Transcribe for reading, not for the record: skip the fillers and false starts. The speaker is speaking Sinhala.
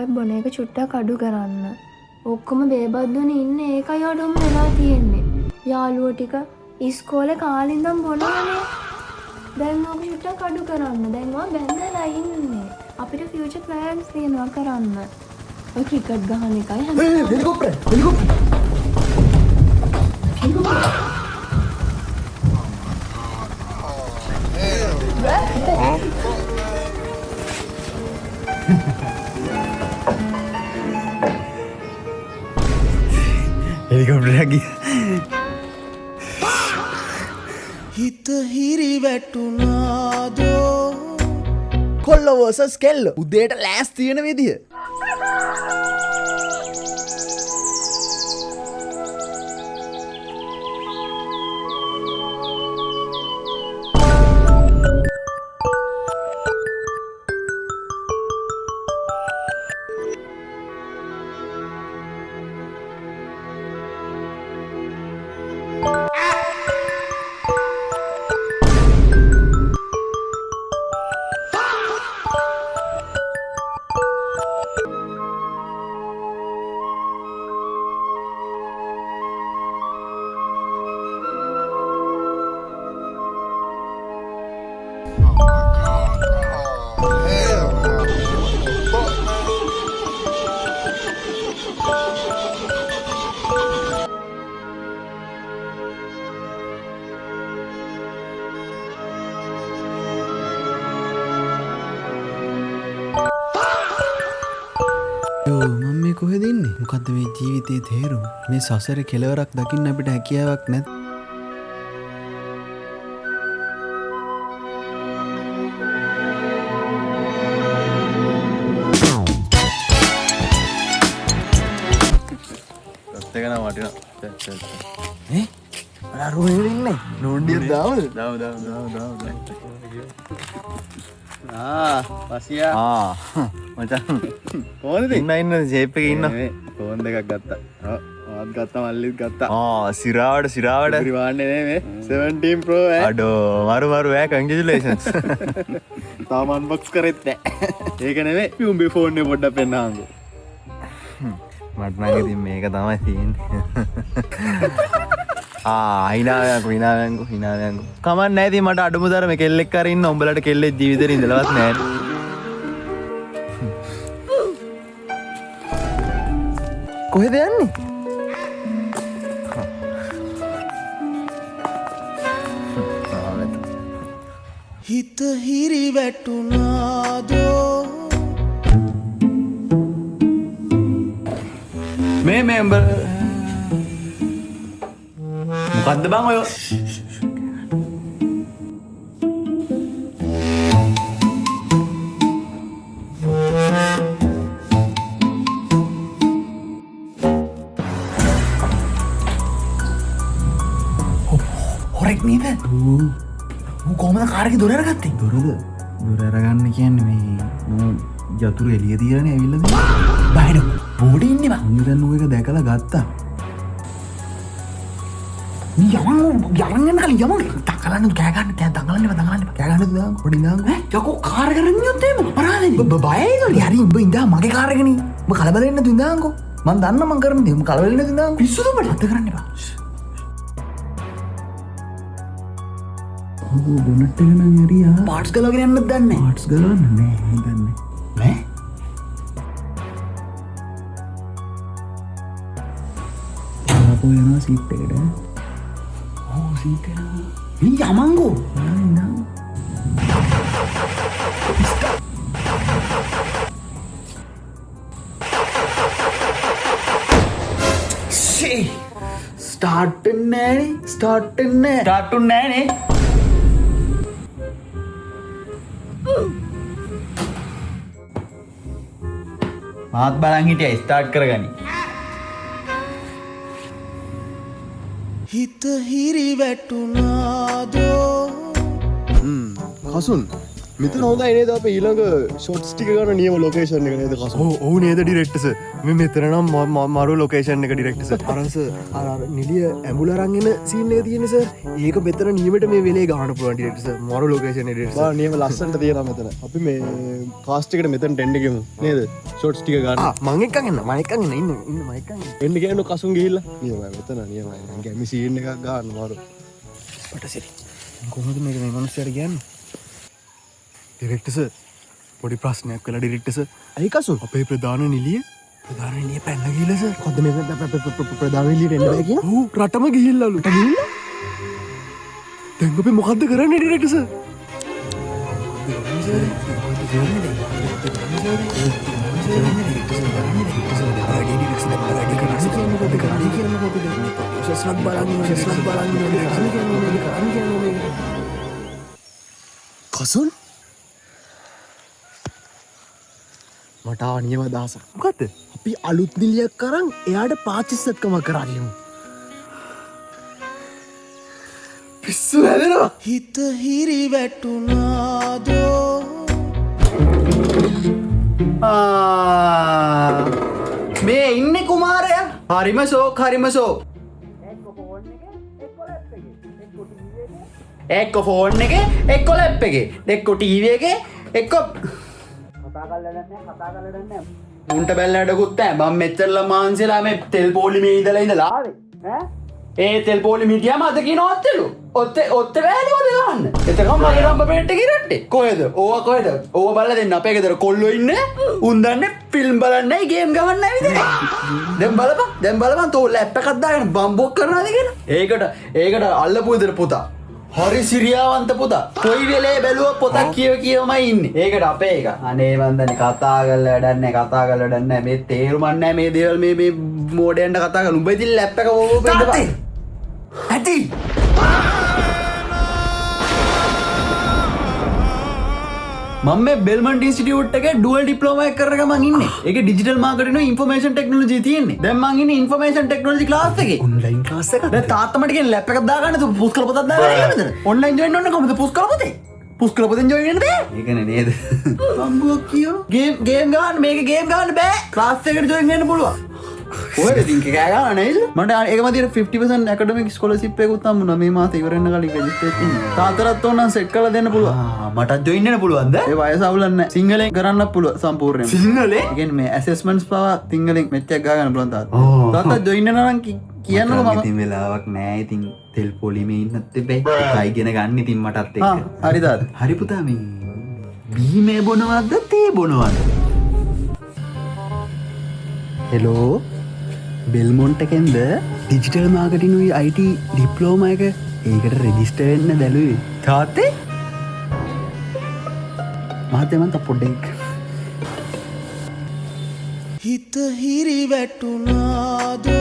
කාවේ බොන එක චුට්ටක් අඩු කරන්න. ඔක්කොම බේබද්දුනේ ඉන්නේ ඒකයි අඩුම වෙලා තියෙන්නේ. යාළුවෝ ටික ඉස්කෝලේ කාලේ ඉඳන් බොනවනේ. දැන් ඔක චුට්ටක් අඩු කරන්න. දැන් ඔයා බැඳලා ඉන්නේ. අපිට ෆියුචර් ප්ලෑන්ස් තියෙනවා කරන්න. ඔය ක්‍රිකට් ගහන එකයි හැම හෙලිකොප්ටර් හෙලිකොප්ටර් හිත හිරි වැටුනාදෝ කොල්ල වර්සස් කෙල්ල උදේට ලෑස් තියෙන විදිය මම කොහෙද ඉන්නේ? මොකද්ද මේ ජීවිතයේ තේරුම? මේ සසරේ කෙලවරක් දකින්න අපිට හැකියාවක් නැත්. දෙකන වටිනා. අර රෝහිණි ඉන්නේ. නෝන්ඩියක් දාමුද? දාමු. පසියා. මචං. කොහොමද? ඉන්න ෂේප් එකේ ඉන්න. ෆෝන් දෙකක් ගත්තා. ඔව් ගත්තා මල්ලිත් ගත්තා. සිරාවට. පරිවාන්නේ නේ මේ 17 Pro අඩෝ මරු කංග්‍රැචුලේෂන්ස්. තාම අන්බොක්ස් කරෙත් නැහැ. ඒක නෙමෙයි උඹේ ෆෝන් එක පොඩ්ඩක් පෙන්නහන්කෝ. මට නම් ඉතින් මේක තමයි තියෙන්නේ. හිනාවයන්කෝ. කමක් නැහැ ඉතින් මට අඩුමුතරම කෙල්ලෙක් අර ඉන්න උඹලට කෙල්ලෙක් ජීවිතේ ඉඳලවත් නැහැ. කොහෙද යන්නේ? හිත හිරි වැටුනාදෝ මේ මොකද්ද බං ඔය? හොරෙක් නේද? කොහමද කාර් එකේ දොර අරගත්තේ? දොර අරගන්න කියන්නේ මේ යතුරු එළිය තියලානේ ඇවිල්ලාද? බයිඩෝ බෝඩි ඉන්නේ බං. ඉතින් ඌ එක දැකලා ගත්තා. යමන් තකලන්න කෑ ගන්න දඟලන්න කෑ ගන්න දාන්න පොඩි දාන්න යකෝ කාර් එක අරන් ගියොත් එහෙම අපරාධනේ බයයිද හරි උඹ ඉඳා මගේ කාර් එකනේ උඹ කලබල වෙන්න දුන්දාන්කෝ මං දන්න මං කරන දේ උඹ කලබල වෙන්න දුන්දාන්කෝ පිස්සුද උඹට අත කරන්න එපා ඔව් බොනට් එක නම් හරියා පාර්ට්ස් ගලවගෙන යන්නත් දන්නේ පාර්ට්ස් ගලවන්න නෑ දන්නේ ආපහු යනවා සීට් එකට යමංගෝ ස්ටාර්ට් නෑනේ මාත් බලන් හිටියා ස්ටාර්ට් කරගනි හිත හිරි වැටුනාදෝ කසුන් මෙතන හොඳයි නේද අපේ ඊළඟ ෂොට්ස් ටික ගන්න නියම ලොකේෂන් එක නේද කසු? ඔව් නේද ඩිරෙක්ටර්ස් මේ මෙතන නම් මරු ලොකේෂන් එක ඩිරෙක්ටර්ස් අරස අර නිලිය ඇඹුල අරන් එන සීන් එක තියෙන සර් ඒක මෙතන නියමට මේ වෙලේ ගහන්න පුළුවන් ඩිරෙක්ටර්ස් මරු ලොකේෂන් එක ඩිරෙක්ටර්ස් බා නියම ලස්සනට තියෙනවා මෙතන. අපි මේ කාස්ට් එකට මෙතන ටෙන්ඩ් ගමු නේද? ෂොට්ස් ටික ගන්න. මං එක්කන් එන්න මම එක්කන් එන්න ඉන්න මම එක්කන් එන්න කියන්න කසුන් ගිහිල්ලා. නියමයි මෙතන නියමයි. ගැමි සීන් එකක් ගන්න මාරු. පටසිරි කොහොමද මේක මේ මිනිස්සුන්ට කියන්නේ ඩිරෙක්ටර්ස් පොඩි ප්‍රශ්නයක් වෙලා ඩිරෙක්ටර්ස් ඇයි කසු? අපේ ප්‍රධාන නිලිය පැන්න ගිහලා සර් කොහොමද මේ ප්‍රධාන එළියට එන්න බෑ කියන්නේ? ඔව් රටම ගිහිල්ලාලු ගිහිල්ලා දැන් අපි මොකද්ද කරන්නේ ඩිරෙක්ටර්ස් කසුන් මට නියම අදහසක්. මොකද්ද අපි අලුත් නිලියක් කරන් එයාට පාචිස්සත්කම කරා කියමු. පිස්සු හැදෙනවා හිත හිරි වැටුනාදෝ මේ ඉන්නේ කුමාරයා හරිම ෂෝක් එක්ක ෆෝන් එක එක්ක ලැප් එක එක්ක ටීවී එක එක්ක උන්ට බැල්ලටකුත් නෑ මම මෙච්චරලා මාන්සිලා මේ තෙල් පොලිමේ ඉඳලා ආවේ ඈ ඒ තෙල් පොලිමේ ගියාම අද කියනවත්තලු ඔත්ත වැෑලිවද ගන්න එතකම් මගේ රම්බ පෙට්ට කිරට්ටේ කොහෙද ඕවා කොහෙද ඕවා බලලා දෙන්න අපේ ගෙදර කොල්ලෝ ඉන්නේ උන් දන්නේ ෆිල්ම් බලන්නයි ගේම් ගහන්නයි විතරයි දැන් බලපන් තෝ ලැප් එකක් දාගෙන බම්බොක් කරනවාද කියලා ඒකට අල්ලපු විතර පුතා හරි සිරියාවන්ත පුතා කොයි වෙලේ බැලුව පොතක් කියවමයි ඉන්නේ ඒකට අපේ එක අනේ වන්දනේ කතා කරලා වැඩක් නැහැ මේ තේරුම් නැහැ මේ දේවල් මේ මෝඩයන්ට කතා කරලා උඹ ඉතින් ලැප් එක ඕව බෙන්දපන් ඇති මම මේ බෙල්මන්ට් ඉන්ස්ටිටියුට් එකේ ඩුවල් ඩිප්ලෝමා එක කරන ගමන් ඉන්නේ. ඒකේ ඩිජිටල් මාකටිංග් and ඉන්ෆර්මේෂන් ටෙක්නොලොජි තියෙන්නේ. දැන් මං ඉන්නේ ඉන්ෆර්මේෂන් ටෙක්නොලොජි ක්ලාස් එකේ. ඔන්ලයින් ක්ලාස් එකක් දැන් තාත්තා මට කියන්නේ ලැප් එකක් දාගන්න තු පුස්කල පොතක් දාගන්න කියලාද? ඔන්ලයින් ජොයින් වෙන්න කොහොමද පුස්කල පොතේ? පුස්කල පොතෙන් ජොයින් වෙන්න බෑ. ඒකනේ නේද? බම්බුවක් කියෝ. ගේම් ගන්න මේක ගේම් ගන්න බෑ. ක්ලාස් එකට ජොයින් වෙන්න පුළුවන්. ඔය ඉතින් කෑ ගන්න නේද? මට ඒකම තියෙන 50% ඇකඩමික් ස්කෝලර්ෂිප් එකකුත් හම්බුණා මේ මාසේ ඉවර වෙන්න කලින් රෙජිස්ටර් වෙන්න. තාතරත් ඕනනම් සෙට් කරලා දෙන්න පුළුවන්. මටත් ජොයින් වෙන්න පුළුවන්ද? ඒ වයස අවුලක් නැහැ. සිංහලෙන් කරන්න පුළුවන් සම්පූර්ණයෙන්. සිංහලෙන්? ඒ කියන්නේ මේ ඇසෙස්මන්ට්ස් පවා සිංහලෙන් මෙච්චක් ගා ගන්න පුළුවන් තාත්තා. තාත්තා ජොයින් වෙනවා නම් කියන්නකෝ මම. ඉතින් වෙලාවක් නැහැ. ඉතින් තෙල් පොලිමේ ඉන්නත් එපේ. එකයි ගෙන ගන්න ඉතින් මටත් එක්ක. හරි තාත්තා. හරි පුතා මේ බීමේ බොනවද තේ බොනවද? හෙලෝ බෙල්මොන්ට් එකෙන්ද ඩිජිටල් මාකටිං උයි IT ඩිප්ලෝමා එක ඒකට රෙජිස්ටර් වෙන්න බැලුවේ තාත්තේ මහත්තයා මන්ට පොඩ්ඩක් හිත හිරි වැටුනාදෝ